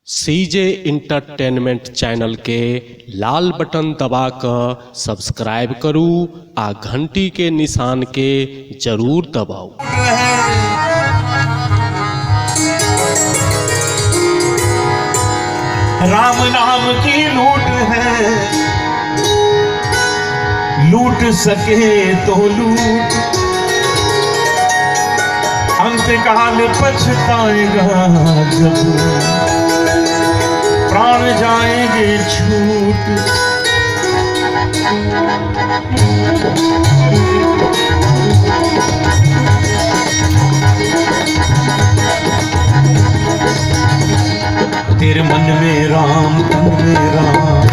सीजे entertainment channel के लाल button दबाकर subscribe करू आ घंटी के निशान के जरूर दबाऊ। राम नाम की लूट है, लूट सके तो लूट, अंतकाल पछताएगा जब प्राण जाएंगे छूट। तेरे मन में राम, तन में राम,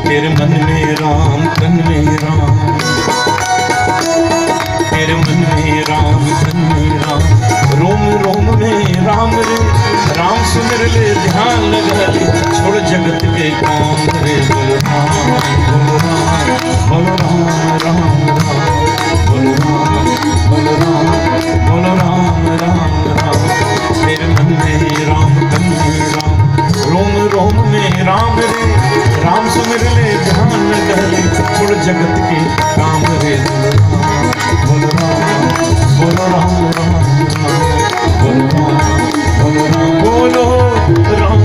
तेरे मन में राम, तन में राम, तेरे मन में राम, तन में राम, रोम रोम में राम रे, राम सुमिर ले ध्यान लगा ले, छोड़ जगत के काम रे। बोलो राम, बोलो राम, बोलो राम, राम राम, बोलो राम, बोलो राम, बोलो राम, राम राम। तेरे मन में राम, तन में राम, रोम रोम में राम रे, राम सुमिर ले ध्यान लगा ले, छोड़ जगत के काम रे। बोलो राम, बोलो राम, राम राम, बोलो राम, बोलो राम, बोलो राम,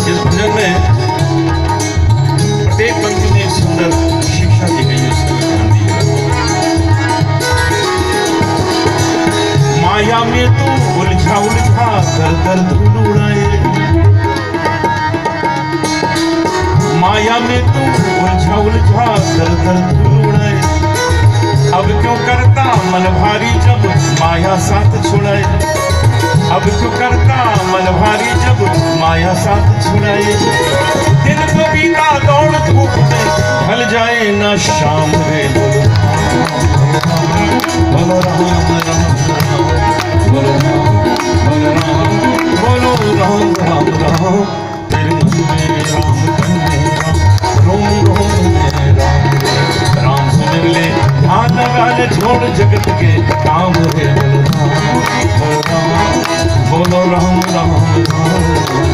इस भजन में प्रत्येक पंक्ति में सुंदर शिक्षा दी गई है, उसका ध्यान दिया। माया में तू उलझा उलझा कर धूल उड़ाए, माया में तू उलझा उलझा कर धूल उड़ाए, अब क्यों करता मन भारी जब माया साथ छुड़ाए, अब क्यों करता मन भारी जब माया साथ छुड़ाए। दिन तो बीता दौड़ धूप में, ढल जाए ना शाम रे। बोलो राम, राम राम, बोलो राम, बोलो राम, बोलो राम, राम राम। तेरे मन में राम, तन में राम, रोम रोम में राम रे, राम सुमिर ले ध्यान लगा ले, छोड़ जगत के काम रे। बोलो राम, बोलो राम, राम राम,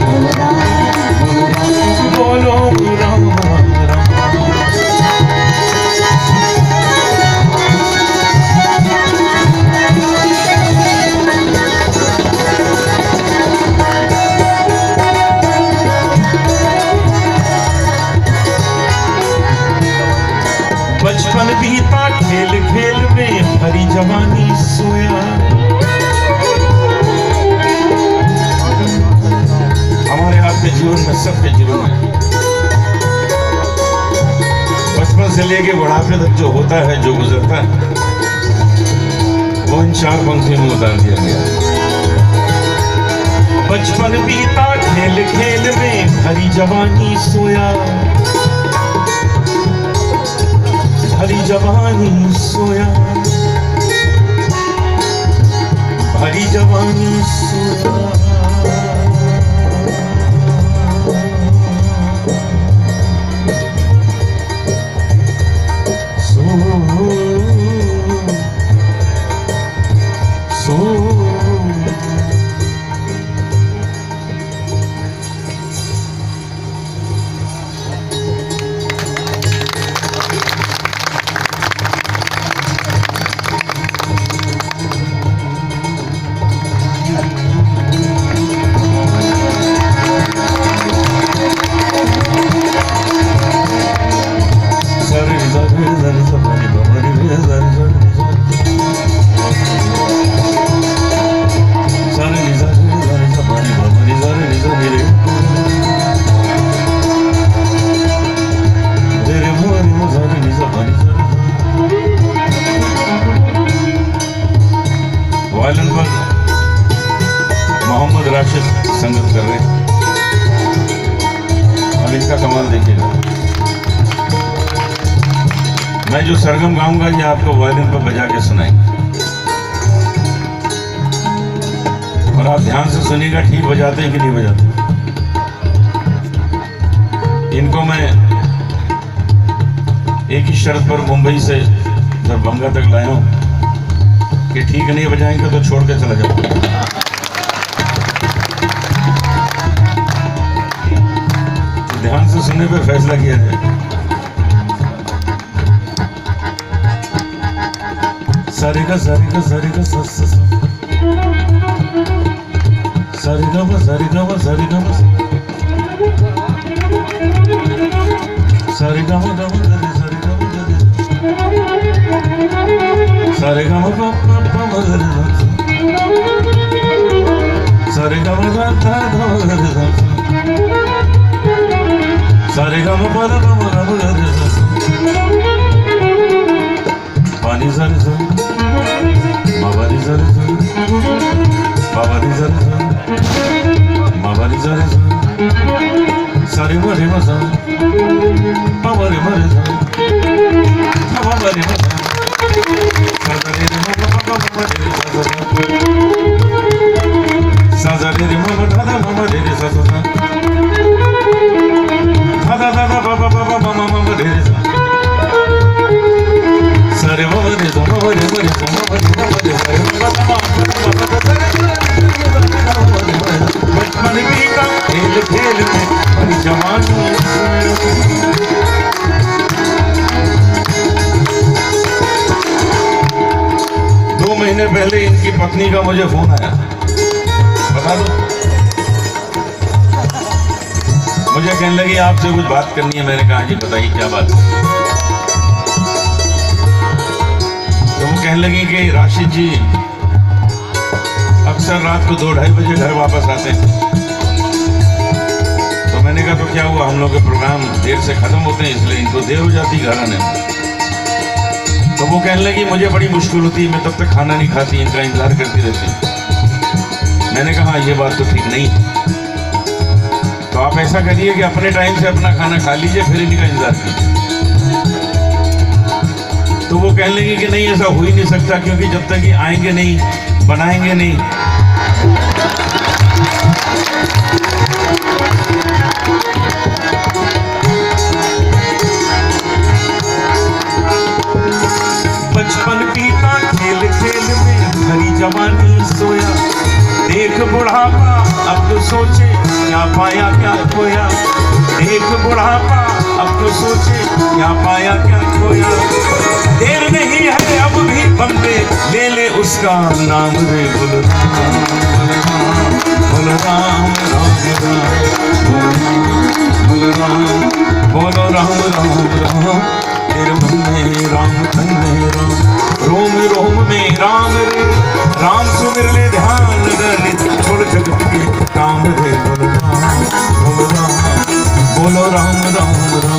बोलो राम, बोलो राम, राम राम। बचपन बीता खेल खेल में, हरी जवानी सोया। हमारे आपके जीवन में, सबके जीवन में बचपन से लेके बुढ़ापे तक जो होता है, जो गुजरता है, वो इन चार पंक्तियों में उतार दिया गया। बचपन बीता खेल खेल में, हरी जवानी सोया, हरी जवानी सोया, हरी जवानी सोया। रखिएगा। मैं जो सरगम गाऊंगा ये आपको वायलिन पर बजा के सुनाएंगे और आप ध्यान से सुनिएगा ठीक बजाते हैं कि नहीं बजाते। इनको मैं एक ही शर्त पर मुंबई से दरभंगा तक लाया हूं कि ठीक नहीं बजाएंगे तो छोड़ के चला जाऊंगा। तो ध्यान से सुनने पे फैसला किया जाए। सारेगा सारेगा सारेगा सा सा सा सारेगा मा सारेगा मा सारेगा मा सारेगा मा गा मा गा सारेगा मा गा सारेगा मा पा पा पा मा गा सारेगा मा गा धा धा मा गा सारेगा मा पा धा मा गा मा गा पानी सारे सा मावारी सारे सा बाबारी सारे सा मावारी सारे सा सारे मरे मसा मावारी मरे सा मावारी मसा सारे रे मामा मामा रे सा सारे रे मामा दादा मामा रे सा सा दादा दादा बाबा बाबा मामा मामा रे सा सारे मामा रे सा मामा रे मरे सा मामा रे मामा रे सारे मामा बचपन बीता खेल खेल में हरी जवानी। 2 महीने पहले इनकी पत्नी का मुझे फोन आया, बता दो। मुझे कहने लगी आपसे कुछ बात करनी है। मैंने कहा जी बताइए क्या बात है। तो वो कहने लगी कि राशिद जी अक्सर रात को 2-2:30 बजे घर वापस आते हैं। तो मैंने कहा तो क्या हुआ, हम लोग के प्रोग्राम देर से खत्म होते हैं इसलिए इनको देर हो जाती घर आने में। तो वो कहने लगी मुझे बड़ी मुश्किल होती है, मैं तब तक खाना नहीं खाती, इनका इंतजार करती रहती। मैंने कहा ये बात तो ठीक नहीं। तो आप ऐसा करिए कि अपने टाइम से अपना खाना खा लीजिए फिर इनका इंतजार कीजिए। तो वो कहने लगी कि नहीं ऐसा हो ही नहीं सकता, क्योंकि जब तक ये आएंगे नहीं बनाएंगे नहीं। बचपन बीता खेल खेल में भरी जवानी सोया, देख बुढ़ापा अब तो सोचे क्या पाया क्या खोया। देख बुढ़ापा अब तो सोचे क्या पाया क्या खोया। देर नहीं है अब भी बंदे ले ले उसका नाम रे। बोल राम राम बोल राम बोलो राम राम राम। तेरे मन में राम तन में राम, रोम रोम में राम रे। राम सुमिर ले ध्यान रे, छोड़ जगत के काम रे। बोल राम बोलो राम राम राम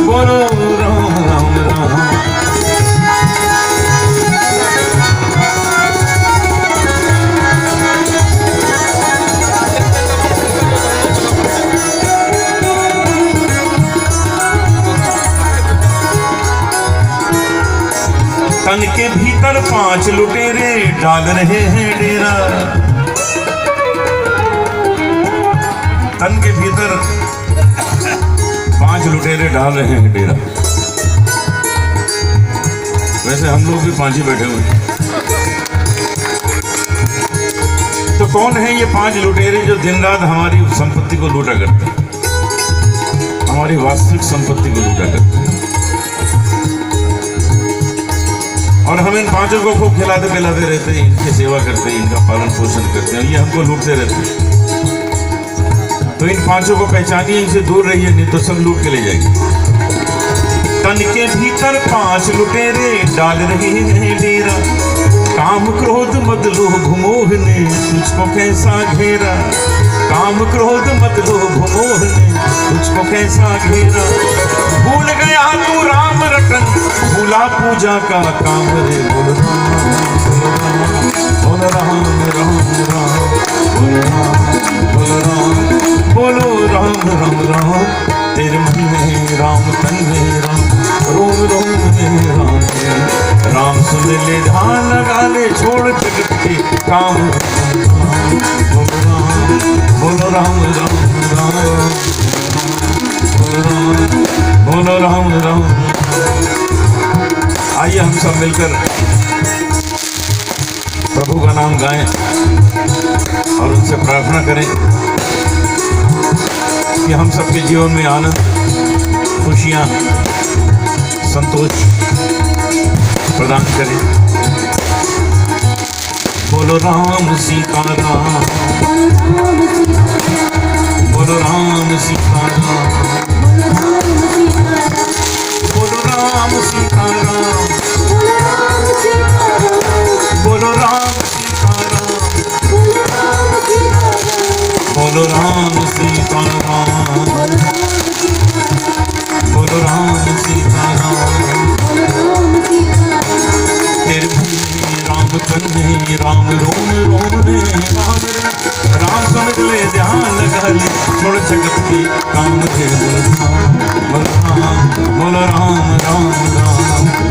बोलो राम राम राम। तन के भीतर 5 लुटेरे डाल रहे हैं डेरा। तन के भीतर 5 लुटेरे डाल रहे हैं डेरा। वैसे हम लोग भी 5 ही बैठे हुए हैं। तो कौन है ये 5 लुटेरे जो दिन रात हमारी संपत्ति को लूटा करते हैं, हमारी वास्तविक संपत्ति को लूटा करते हैं। और हम इन 5 को खूब खिलाते पिलाते रहते हैं, इनकी सेवा करते हैं, इनका पालन पोषण करते हैं, ये हमको लूटते रहते हैं। तो इन 5 को पहचानिए, इनसे दूर रहिए, नहीं तो सब लूट के ले जाएंगे। तन के भीतर 5 लुटेरे डाल रहे हैं डेरा। काम क्रोध मद लोभ मोह ने तुझको कैसा घेरा। काम क्रोध मद लोभ मोह ने तुझको कैसा घेरा। भूल गया तू राम रटन, भूला पूजा का काम रे। बोल राम राम राम बोल राम बोल राम बोलो राम। राम राम तेरे मन में राम तन में राम रोम रोम में राम राम सुन ले ध्यान लगा ले छोड़ जगत के काम बोलो राम बोलो राम राम राम बोलो राम राम। आइए हम सब मिलकर प्रभु का नाम गाएं और उनसे प्रार्थना करें कि हम सबके जीवन में आनंद, खुशियां, संतोष प्रदान करें। बोलो राम सीता राम, बोलो राम सीता राम, बोलो राम सीता राम, बोलो राम सीता राम, बोलो राम सीता राम, बोलो राम सीता राम। तेरे भूमि राम कन्हे राम रोम रोम में राम राम समझ ले ध्यान लगा ले छोड़ जगत की काम रे बोलो राम बोलो राम बोलो राम राम राम